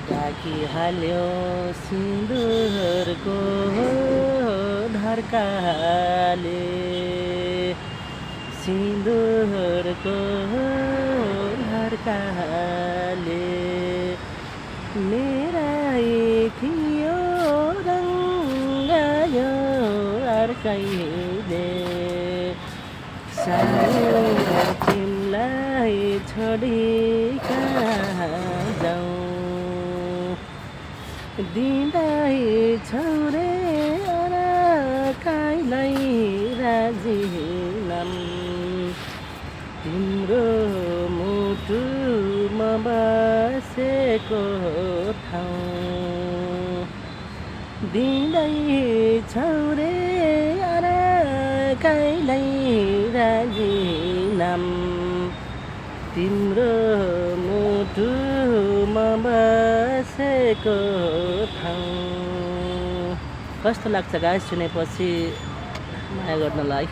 राखिहाल्यो सिन्दुरको धर्काले सिन्दुरको धर्काले मेरा थियो रङ्गायो अर्कैले सानो तिमीलाई छोडी कहाँ जाउँ दिँदै छौरे अर्काइलाई राजीनाम तिम्रो मुटुमा बसेको ठाउँ दिँदै छौरे अर्काइलाई राजीनाम तिम्रो मुटुमा बसेको ठाउँ। कस्तो लाग्छ गाइस सुनेपछि माया गर्नलाई।